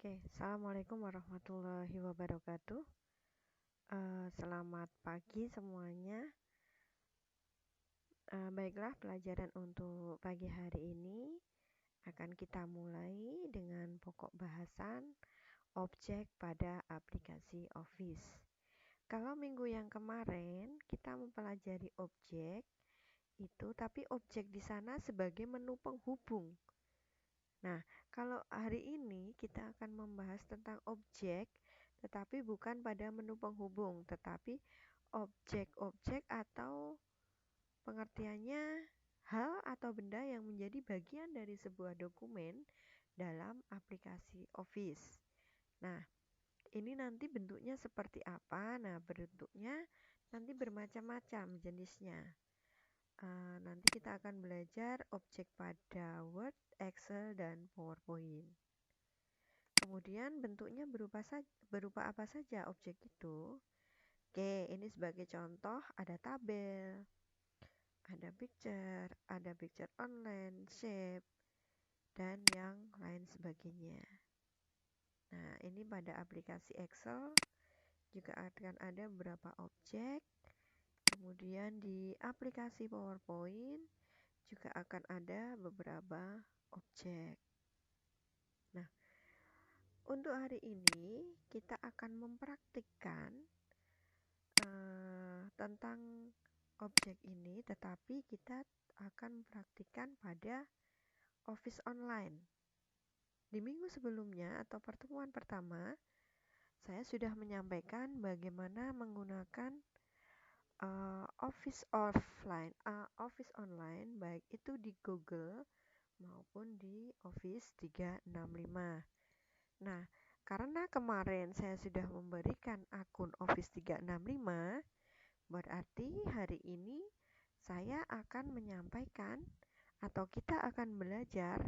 Oke, Assalamualaikum warahmatullahi wabarakatuh. Selamat pagi semuanya. Baiklah, pelajaran untuk pagi hari ini akan kita mulai dengan pokok bahasan objek pada aplikasi Office. Kalau minggu yang kemarin kita mempelajari objek itu, tapi objek di sana sebagai menu penghubung. Nah, kalau hari ini kita akan membahas tentang objek, tetapi bukan pada menu penghubung, tetapi objek-objek atau pengertiannya hal atau benda yang menjadi bagian dari sebuah dokumen dalam aplikasi Office. Nah, ini nanti bentuknya seperti apa? Nah, bentuknya nanti bermacam-macam jenisnya. Nanti kita akan belajar objek pada Word, Excel, dan PowerPoint. Kemudian bentuknya berupa apa saja objek itu? Oke, ini sebagai contoh ada tabel, ada picture online, shape, dan yang lain sebagainya. Nah, ini pada aplikasi Excel juga akan ada beberapa objek. Kemudian di aplikasi PowerPoint juga akan ada beberapa objek. Nah, untuk hari ini kita akan mempraktikkan tentang objek ini, tetapi kita akan mempraktikkan pada Office Online. Di minggu sebelumnya atau pertemuan pertama, saya sudah menyampaikan bagaimana menggunakan Office Online, baik itu di Google maupun di Office 365. Nah, karena kemarin saya sudah memberikan akun Office 365, berarti hari ini saya akan menyampaikan atau kita akan belajar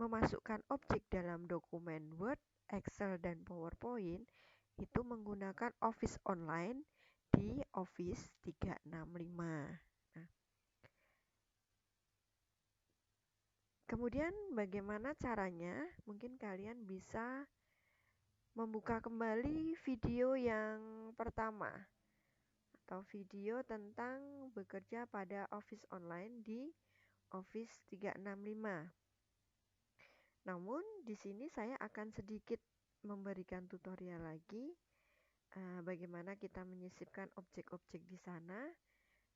memasukkan objek dalam dokumen Word, Excel, dan PowerPoint itu menggunakan Office Online di Office 365. Nah, kemudian bagaimana caranya? Mungkin kalian bisa membuka kembali video yang pertama atau video tentang bekerja pada Office Online di Office 365. Namun di sini saya akan sedikit memberikan tutorial lagi bagaimana kita menyisipkan objek-objek di sana,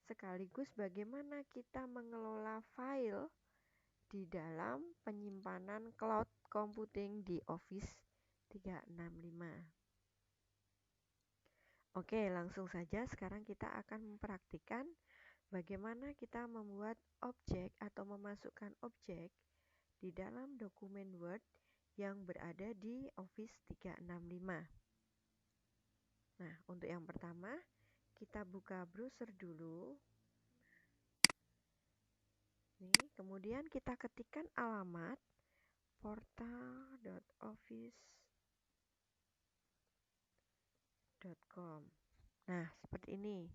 sekaligus bagaimana kita mengelola file di dalam penyimpanan cloud computing di Office 365. Oke, langsung saja sekarang kita akan mempraktikkan bagaimana kita membuat objek atau memasukkan objek di dalam dokumen Word yang berada di Office 365. Nah, untuk yang pertama, kita buka browser dulu. Nih, kemudian kita ketikkan alamat portal.office.com. Nah, seperti ini.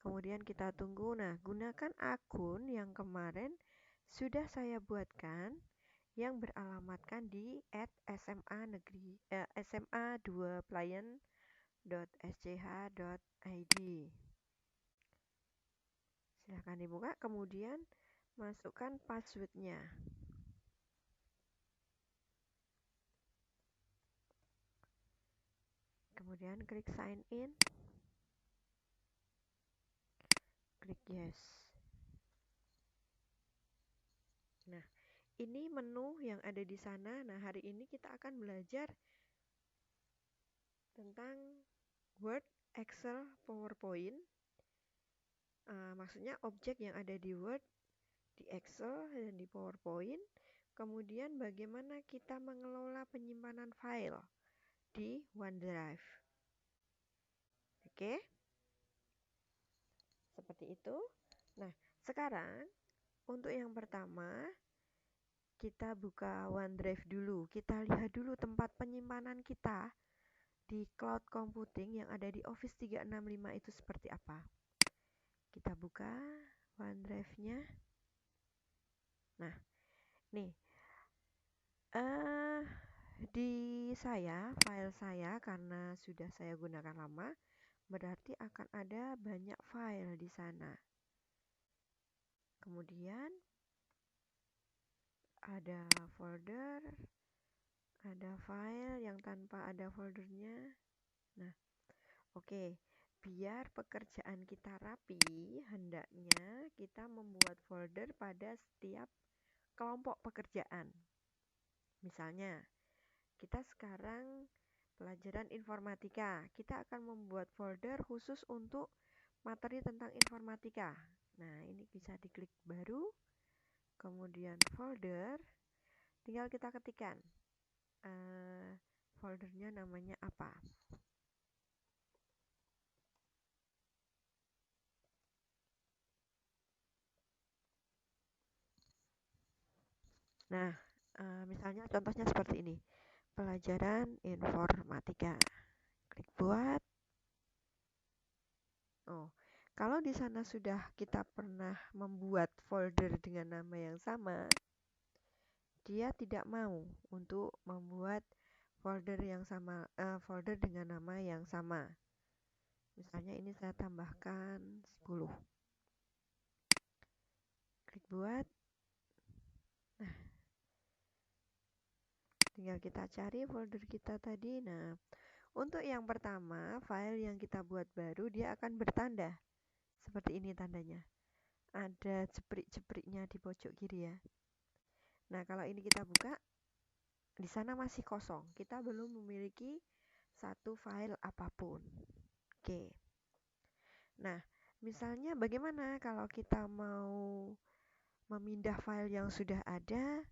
Kemudian kita tunggu. Nah, gunakan akun yang kemarin sudah saya buatkan yang beralamatkan di sma2playan.sch.id. Silahkan dibuka, kemudian masukkan passwordnya. Kemudian klik sign in. Klik yes. Nah, ini menu yang ada di sana. Nah, hari ini kita akan belajar tentang Word, Excel, PowerPoint. Maksudnya objek yang ada di Word, di Excel, dan di PowerPoint. Kemudian bagaimana kita mengelola penyimpanan file di OneDrive. Oke? Seperti itu. Nah, sekarang untuk yang pertama, kita buka OneDrive dulu. Kita lihat dulu tempat penyimpanan kita di cloud computing yang ada di Office 365 itu seperti apa. Kita buka OneDrive-nya. Nah, nih. Di file saya karena sudah saya gunakan lama, berarti akan ada banyak file di sana. Kemudian ada folder, ada file yang tanpa ada foldernya. Nah, oke. Biar pekerjaan kita rapi, hendaknya kita membuat folder pada setiap kelompok pekerjaan. Misalnya, kita sekarang pelajaran informatika. Kita akan membuat folder khusus untuk materi tentang informatika. Nah, ini bisa diklik baru, kemudian folder, tinggal kita ketikkan foldernya namanya apa. Nah, misalnya contohnya seperti ini, pelajaran informatika. Klik buat. Oh, kalau di sana sudah kita pernah membuat folder dengan nama yang sama, dia tidak mau untuk membuat folder yang sama, folder dengan nama yang sama. Misalnya ini saya tambahkan 10. Klik buat. Nah, tinggal kita cari folder kita tadi. Nah, untuk yang pertama, file yang kita buat baru dia akan bertanda. Seperti ini tandanya. Ada jeprik-jepriknya di pojok kiri ya. Nah, kalau ini kita buka, di sana masih kosong. Kita belum memiliki satu file apapun. Oke. Nah, misalnya bagaimana kalau kita mau memindah file yang sudah ada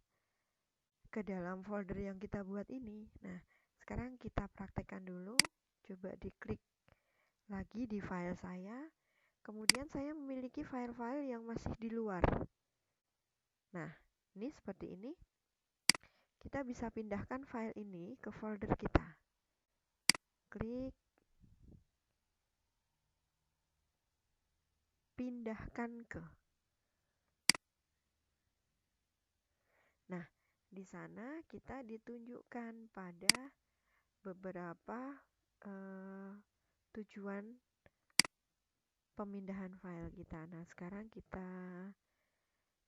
ke dalam folder yang kita buat ini. Nah, sekarang kita praktekkan dulu. Coba diklik lagi di file saya. Kemudian saya memiliki file-file yang masih di luar. Nah, ini seperti ini. Kita bisa pindahkan file ini ke folder kita. Klik pindahkan ke. Nah, di sana kita ditunjukkan pada beberapa tujuan pemindahan file kita. Nah, sekarang kita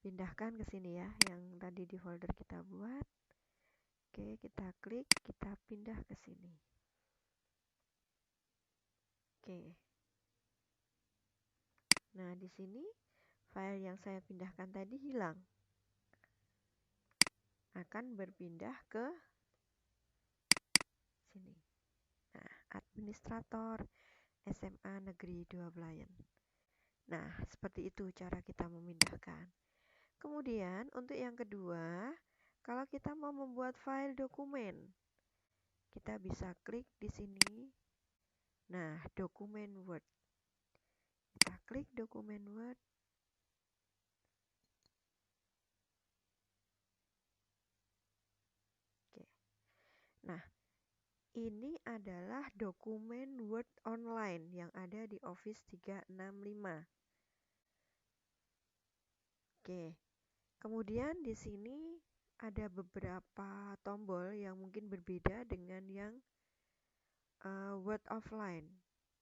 pindahkan ke sini ya, yang tadi di folder kita buat. Oke, kita klik, kita pindah ke sini. Oke. Nah, di sini file yang saya pindahkan tadi hilang. Akan berpindah ke sini. Nah, administrator SMA Negeri 2 Belayan. Nah, seperti itu cara kita memindahkan. Kemudian, untuk yang kedua, kalau kita mau membuat file dokumen, kita bisa klik di sini. Nah, dokumen Word. Kita klik dokumen Word. Oke. Nah, ini adalah dokumen Word online yang ada di Office 365. Oke. Kemudian di sini ada beberapa tombol yang mungkin berbeda dengan yang Word offline.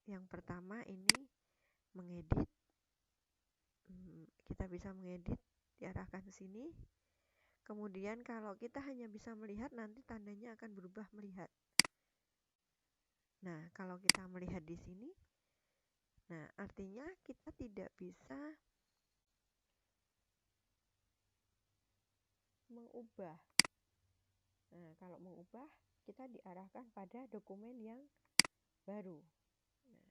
Yang pertama ini mengedit. Kita bisa mengedit, diarahkan ke sini. Kemudian kalau kita hanya bisa melihat, nanti tandanya akan berubah melihat. Nah, kalau kita melihat di sini, nah artinya kita tidak bisa mengubah. Nah, kalau mengubah, kita diarahkan pada dokumen yang baru. Nah,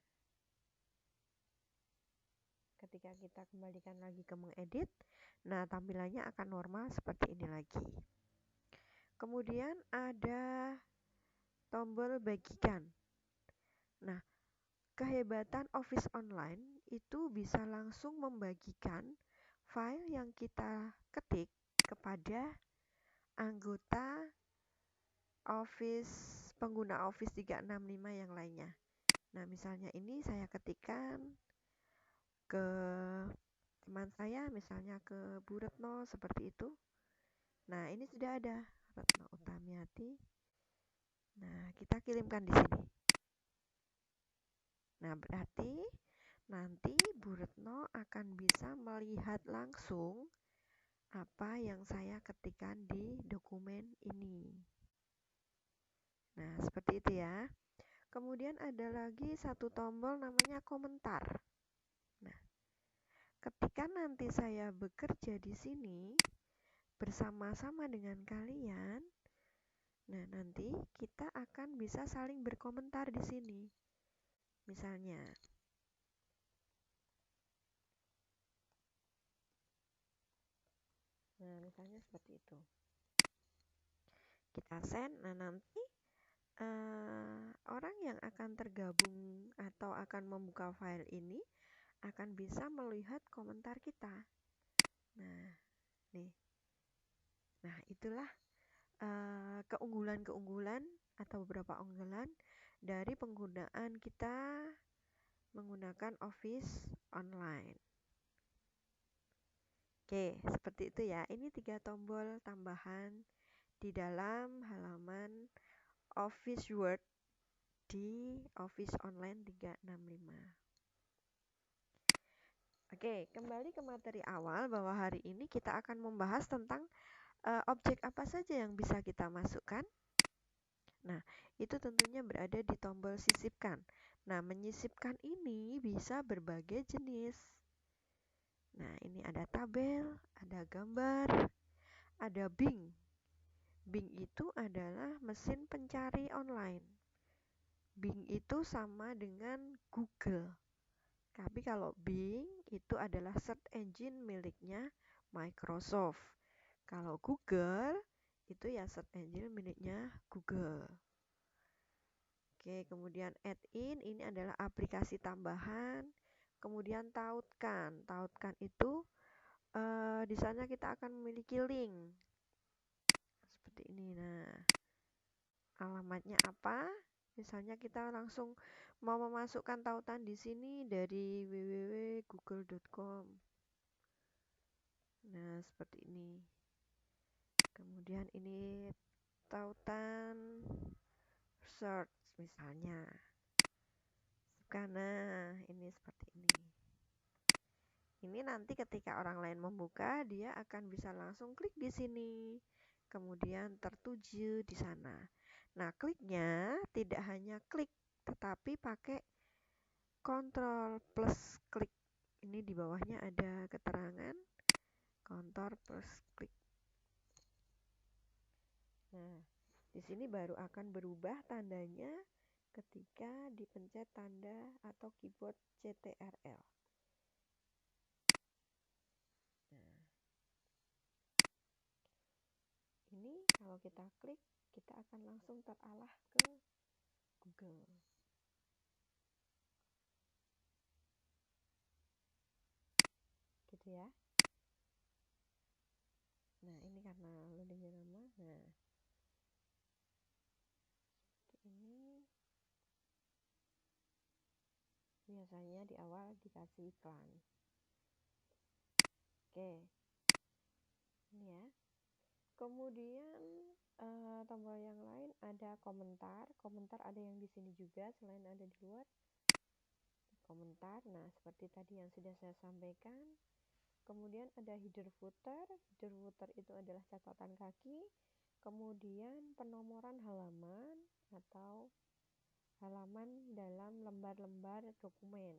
ketika kita kembalikan lagi ke mengedit, nah tampilannya akan normal seperti ini lagi. Kemudian ada tombol bagikan. Nah, kehebatan Office Online itu bisa langsung membagikan file yang kita ketik kepada anggota pengguna Office 365 yang lainnya. Nah, misalnya ini saya ketikkan ke teman saya, misalnya ke Bu Retno seperti itu. Nah, ini sudah ada Retno Utamiati. Nah, kita kirimkan di sini. Nah, berarti nanti Bu Retno akan bisa melihat langsung apa yang saya ketikkan di dokumen ini. Nah, seperti itu ya. Kemudian ada lagi satu tombol namanya komentar. Nah, ketika nanti saya bekerja di sini bersama-sama dengan kalian, nah nanti kita akan bisa saling berkomentar di sini. Misalnya, nah misalnya seperti itu. Kita send, nah nanti orang yang akan tergabung atau akan membuka file ini akan bisa melihat komentar kita. Nah, nih. Nah, itulah keunggulan-keunggulan atau beberapa unggulan dari penggunaan kita menggunakan Office online. Oke, seperti itu ya. Ini 3 tombol tambahan di dalam halaman Office Word di Office Online 365. Oke, kembali ke materi awal bahwa hari ini kita akan membahas tentang objek apa saja yang bisa kita masukkan. Nah, itu tentunya berada di tombol sisipkan. Nah, menyisipkan ini bisa berbagai jenis. Nah, ini ada tabel, ada gambar, ada Bing. Bing itu adalah mesin pencari online. Bing itu sama dengan Google. Tapi kalau Bing itu adalah search engine miliknya Microsoft. Kalau Google itu ya search engine miliknya Google. Oke, kemudian add-in ini adalah aplikasi tambahan. Kemudian tautkan. Tautkan itu di sana kita akan memiliki link. Seperti ini. Nah, alamatnya apa? Misalnya kita langsung mau memasukkan tautan di sini dari www.google.com. Nah, seperti ini. Kemudian ini tautan search misalnya. Nah, ini seperti ini. Ini nanti ketika orang lain membuka, dia akan bisa langsung klik di sini. Kemudian tertuju di sana. Nah, kliknya tidak hanya klik, tetapi pakai Ctrl plus klik. Ini di bawahnya ada keterangan Ctrl plus klik. Nah, di sini baru akan berubah tandanya ketika dipencet tanda atau keyboard CTRL. Nah, ini kalau kita klik, kita akan langsung terarah ke Google. Gitu ya. Nah, ini karena loadingnya lama. Nah, ini biasanya di awal dikasih iklan. Oke, ini ya. Kemudian tombol yang lain ada komentar. Komentar ada yang di sini juga selain ada di luar. Komentar. Nah, seperti tadi yang sudah saya sampaikan. Kemudian ada header footer. Header footer itu adalah catatan kaki. Kemudian penomoran halaman atau halaman dalam lembar-lembar dokumen.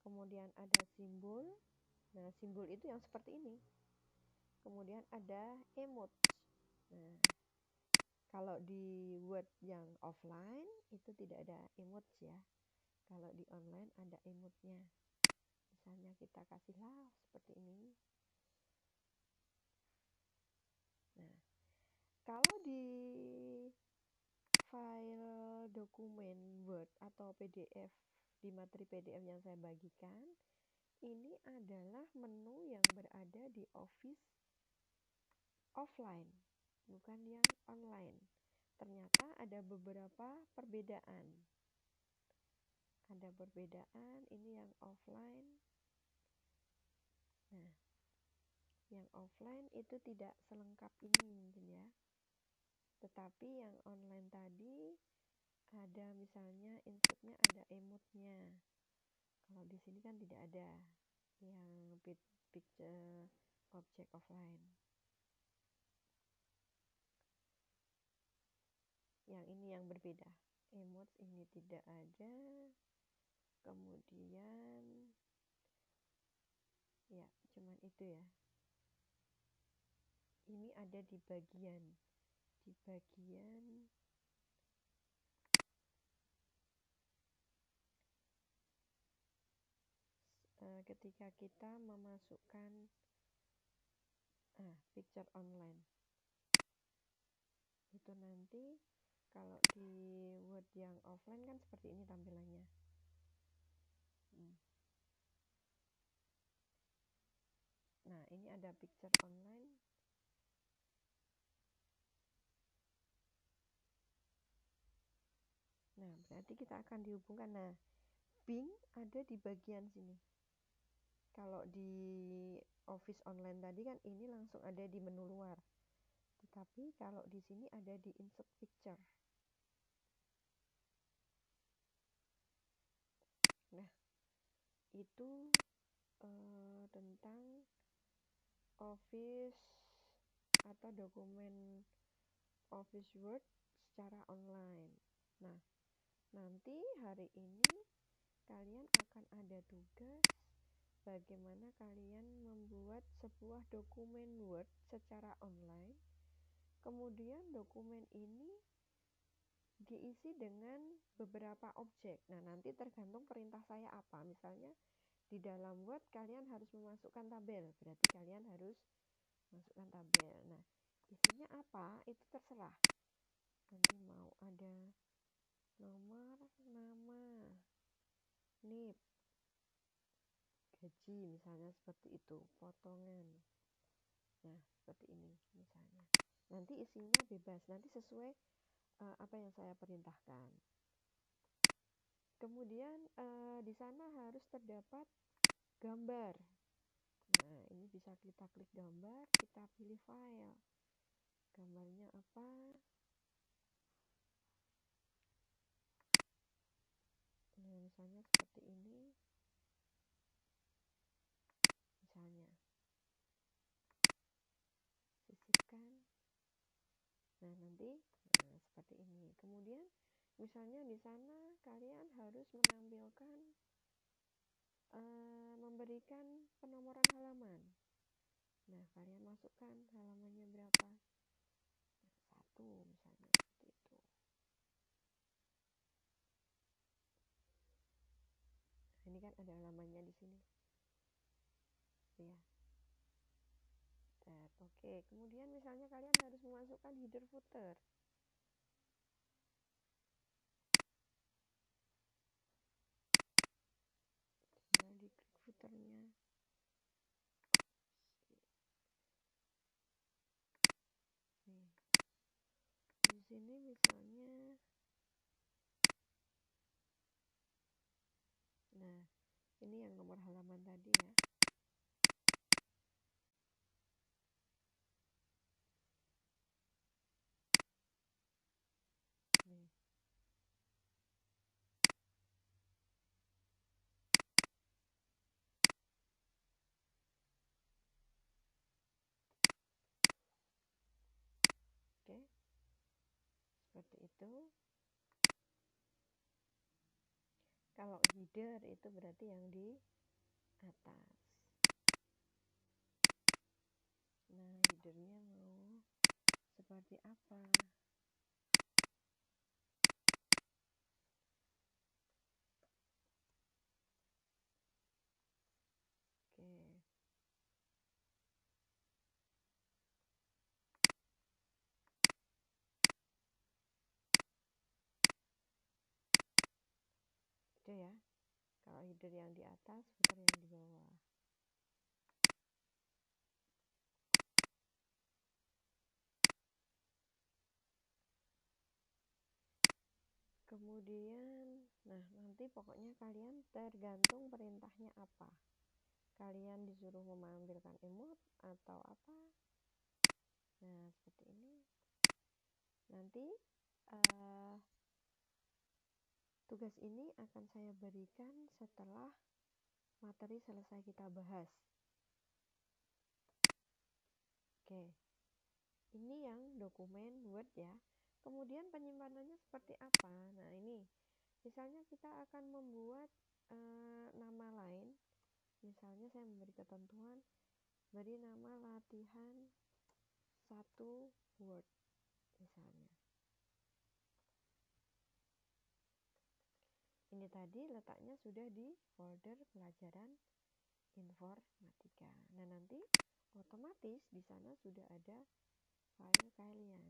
Kemudian ada simbol. Nah, simbol itu yang seperti ini. Kemudian ada emoji. Nah, kalau di Word yang offline itu tidak ada emoji ya. Kalau di online ada emotnya. Misalnya kita kasih love seperti ini. Nah, kalau di file dokumen Word atau PDF di materi PDF yang saya bagikan, ini adalah menu yang berada di Office offline, bukan yang online. Ternyata ada beberapa perbedaan. Ada perbedaan, ini yang offline. Nah, yang offline itu tidak selengkap ini mungkin ya. Tetapi yang online tadi ada misalnya insertnya ada emotnya. Kalau di sini kan tidak ada yang picture object offline. Yang ini yang berbeda. Emotes ini tidak ada. Kemudian ya, cuman itu ya. Ini ada di bagian ketika kita memasukkan picture online. Itu nanti kalau di Word yang offline kan seperti ini tampilannya. Nah, ini ada picture online. Nah, berarti kita akan dihubungkan. Nah, Bing ada di bagian sini. Kalau di Office online tadi kan ini langsung ada di menu luar. Tetapi kalau di sini ada di insert picture. Nah, itu tentang Office atau dokumen Office Word secara online. Nah, nanti hari ini kalian akan ada tugas bagaimana kalian membuat sebuah dokumen Word secara online. Kemudian dokumen ini diisi dengan beberapa objek. Nah, nanti tergantung perintah saya apa. Misalnya di dalam Word kalian harus memasukkan tabel, berarti kalian harus masukkan tabel. Nah, isinya apa? Itu terserah. Nanti mau ada nomor, nama, NIP, gaji misalnya seperti itu, potongan. Nah, seperti ini misalnya. Nanti isinya bebas, nanti sesuai apa yang saya perintahkan. Kemudian di sana harus terdapat gambar. Nah, ini bisa kita klik gambar, kita pilih file. Gambarnya apa? Nah, misalnya seperti ini. Misalnya. Sisipkan. Nah, nanti seperti ini. Kemudian misalnya di sana kalian harus menampilkan memberikan penomoran halaman. Nah, kalian masukkan halamannya berapa? 1 misalnya seperti itu. Nah, ini kan ada halamannya di sini. Ya. Oke. Kemudian misalnya kalian harus memasukkan header footer. Tinggal diklik footernya. Nih. Di sini misalnya, nah, ini yang nomor halaman tadi ya. Nih. Oke. Seperti itu. Kalau header itu berarti yang di atas. Nah, headernya mau seperti apa? Oke. Itu ya. Kalau header yang di atas, footer yang di bawah. Kemudian, nah nanti pokoknya kalian tergantung perintahnya apa. Kalian disuruh mengambilkan emot atau apa. Nah, seperti ini. Nanti nanti tugas ini akan saya berikan setelah materi selesai kita bahas. Oke, ini yang dokumen Word ya. Kemudian penyimpanannya seperti apa? Nah ini, misalnya kita akan membuat nama lain. Misalnya saya memberi ketentuan, beri nama latihan 1 Word misalnya. Ini tadi letaknya sudah di folder pelajaran informatika. Nah, nanti otomatis di sana sudah ada file kalian.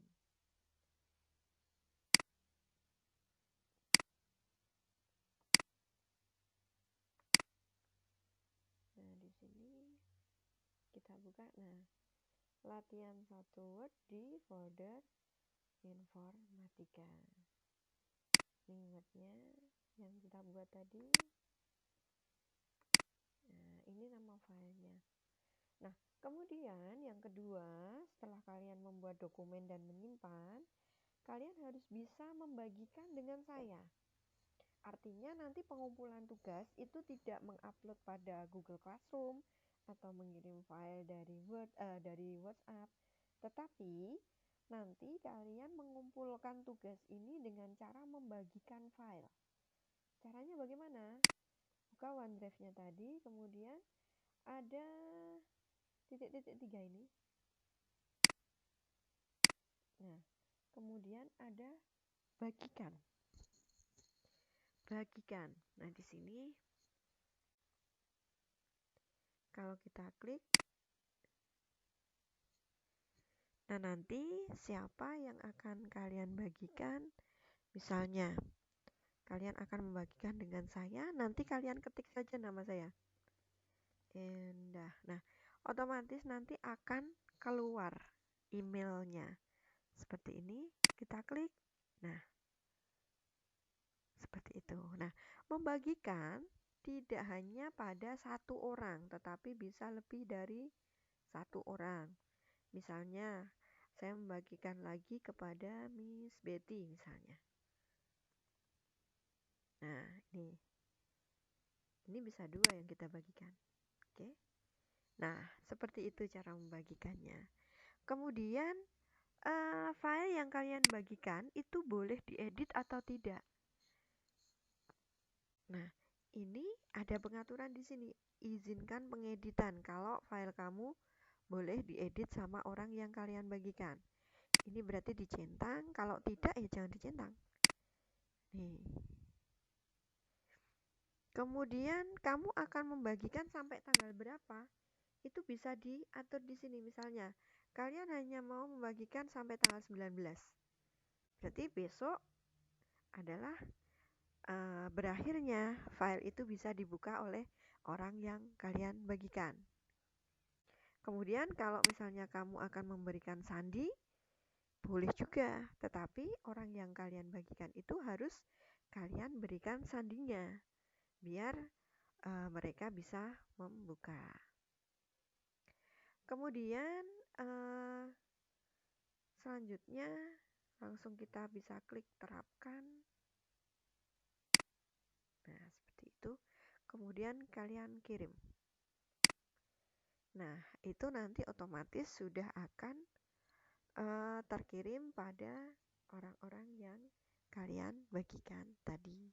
Nah, di sini kita buka. Nah, latihan 1 Word di folder informatika. Ini Wordnya yang kita buat tadi. Nah, ini nama filenya. Nah, kemudian yang kedua, setelah kalian membuat dokumen dan menyimpan, kalian harus bisa membagikan dengan saya. Artinya nanti pengumpulan tugas itu tidak mengupload pada Google Classroom atau mengirim file dari WhatsApp, tetapi nanti kalian mengumpulkan tugas ini dengan cara membagikan file. Caranya bagaimana? Buka OneDrive-nya tadi, kemudian ada titik-titik 3 ini. Nah, kemudian ada bagikan. Bagikan. Nah, di sini kalau kita klik, nah nanti siapa yang akan kalian bagikan? Misalnya, kalian akan membagikan dengan saya, nanti kalian ketik saja nama saya. Endah. Nah, otomatis nanti akan keluar emailnya. Seperti ini, kita klik. Nah, seperti itu. Nah, membagikan tidak hanya pada satu orang, tetapi bisa lebih dari satu orang. Misalnya, saya membagikan lagi kepada Miss Betty misalnya. Nah, ini bisa 2 yang kita bagikan. Oke. Nah, seperti itu cara membagikannya. Kemudian, file yang kalian bagikan itu boleh diedit atau tidak. Nah, ini ada pengaturan di sini. Izinkan pengeditan kalau file kamu boleh diedit sama orang yang kalian bagikan. Ini berarti dicentang, kalau tidak ya jangan dicentang. Nih. Kemudian kamu akan membagikan sampai tanggal berapa? Itu bisa diatur di sini misalnya. Kalian hanya mau membagikan sampai tanggal 19. Berarti besok adalah berakhirnya file itu bisa dibuka oleh orang yang kalian bagikan. Kemudian kalau misalnya kamu akan memberikan sandi, boleh juga, tetapi orang yang kalian bagikan itu harus kalian berikan sandinya, biar mereka bisa membuka. Kemudian selanjutnya langsung kita bisa klik terapkan. Nah, seperti itu. Kemudian kalian kirim. Nah, itu nanti otomatis sudah akan terkirim pada orang-orang yang kalian bagikan tadi.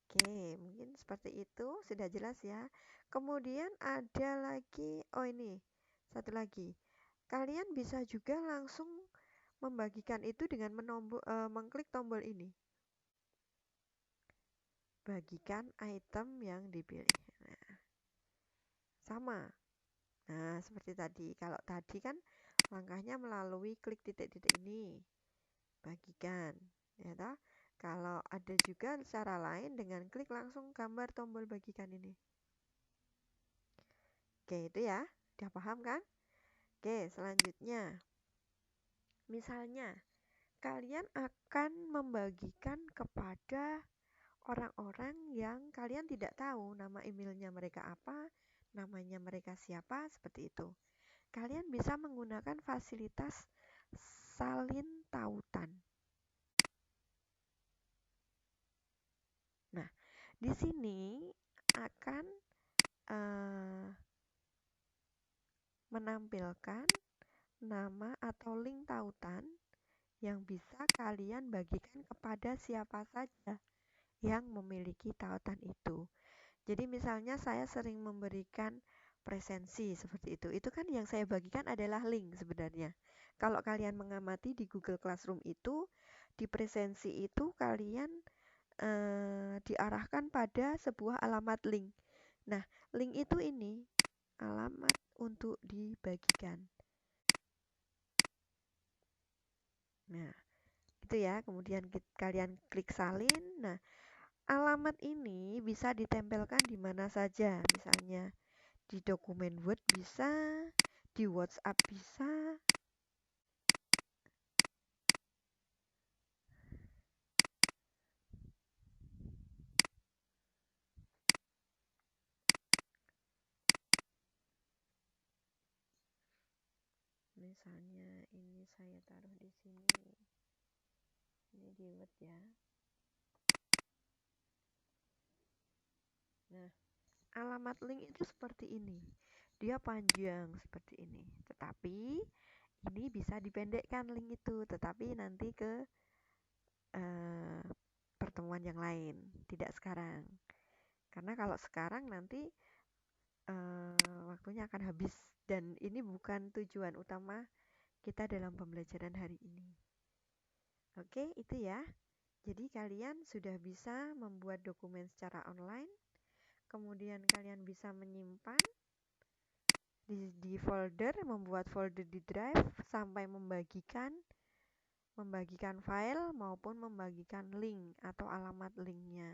Oke, mungkin seperti itu sudah jelas ya. Kemudian ada lagi, oh ini satu lagi. Kalian bisa juga langsung membagikan itu dengan mengklik tombol ini. Bagikan item yang dipilih. Nah, sama. Nah, seperti tadi. Kalau tadi kan langkahnya melalui klik titik-titik ini. Bagikan. Ya toh? Kalau ada juga cara lain dengan klik langsung gambar tombol bagikan ini. Oke, itu ya. Udah paham kan? Oke, selanjutnya. Misalnya, kalian akan membagikan kepada orang-orang yang kalian tidak tahu nama emailnya mereka apa, namanya mereka siapa, seperti itu. Kalian bisa menggunakan fasilitas salin tautan. Nah, di sini akan menampilkan nama atau link tautan yang bisa kalian bagikan kepada siapa saja yang memiliki tautan itu. Jadi misalnya saya sering memberikan presensi seperti itu. Itu kan yang saya bagikan adalah link sebenarnya. Kalau kalian mengamati di Google Classroom itu, di presensi itu kalian diarahkan pada sebuah alamat link. Nah, link itu ini alamat untuk dibagikan. Nah, itu ya. Kemudian kalian klik salin. Nah, alamat ini bisa ditempelkan di mana saja. Misalnya di dokumen Word bisa, di WhatsApp bisa. Misalnya ini saya taruh di sini. Ini di Word ya. Nah, alamat link itu seperti ini. Dia panjang seperti ini. Tetapi ini bisa dipendekkan link itu, tetapi nanti ke pertemuan yang lain, tidak sekarang. Karena kalau sekarang nanti waktunya akan habis dan ini bukan tujuan utama kita dalam pembelajaran hari ini. Oke, itu ya. Jadi kalian sudah bisa membuat dokumen secara online, kemudian kalian bisa menyimpan di folder, membuat folder di drive, sampai membagikan file maupun membagikan link atau alamat linknya.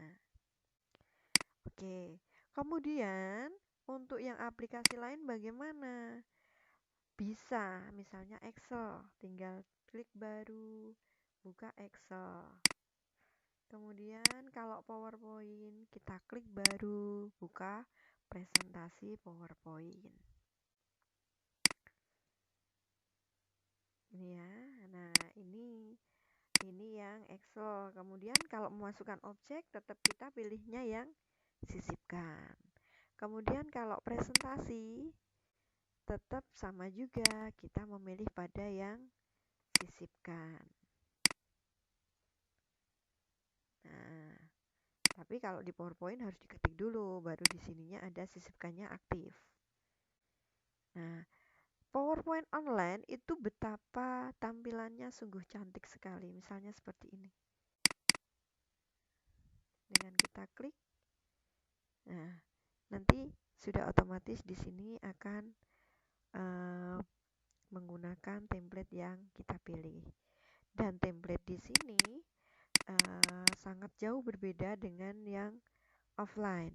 Oke, kemudian untuk yang aplikasi lain bagaimana? Bisa, misalnya Excel, tinggal klik baru, buka Excel. Kemudian kalau PowerPoint, kita klik baru, buka presentasi PowerPoint. Ini ya. Nah, ini yang Excel. Kemudian kalau memasukkan objek, tetap kita pilihnya yang sisipkan. Kemudian kalau presentasi, tetap sama juga, kita memilih pada yang sisipkan. Nah, tapi kalau di PowerPoint harus diketik dulu, baru di sininya ada sisipkannya aktif. Nah, PowerPoint online itu betapa tampilannya sungguh cantik sekali. Misalnya seperti ini. Dengan kita klik, nah nanti sudah otomatis di sini akan menggunakan template yang kita pilih. Dan template di sini sangat jauh berbeda dengan yang offline.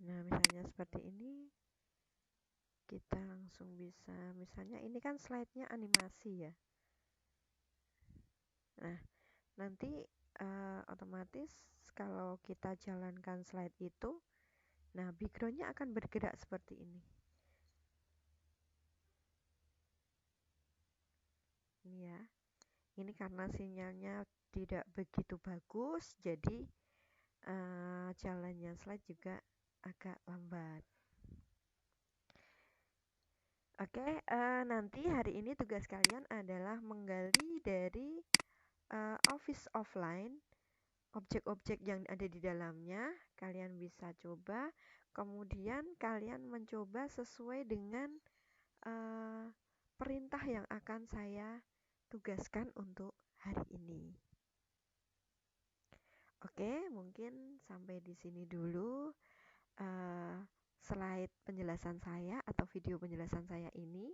Nah, misalnya seperti ini, kita langsung bisa, misalnya ini kan slide-nya animasi ya. Nah, nanti otomatis kalau kita jalankan slide itu, nah background-nya akan bergerak seperti ini. Ini ya. Ini karena sinyalnya tidak begitu bagus, jadi jalannya slide juga agak lambat. Oke, nanti hari ini tugas kalian adalah menggali dari Office offline, objek-objek yang ada di dalamnya, kalian bisa coba. Kemudian kalian mencoba sesuai dengan perintah yang akan saya tugaskan untuk hari ini. Oke, mungkin sampai di sini dulu slide penjelasan saya atau video penjelasan saya ini.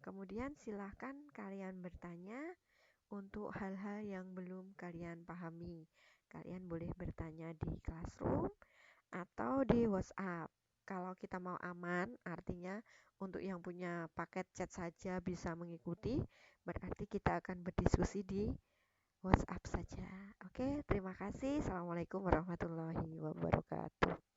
Kemudian silahkan kalian bertanya untuk hal-hal yang belum kalian pahami. Kalian boleh bertanya di Classroom atau di WhatsApp. Kalau kita mau aman, artinya untuk yang punya paket chat saja bisa mengikuti, berarti kita akan berdiskusi di WhatsApp saja. Oke, terima kasih. Assalamualaikum warahmatullahi wabarakatuh.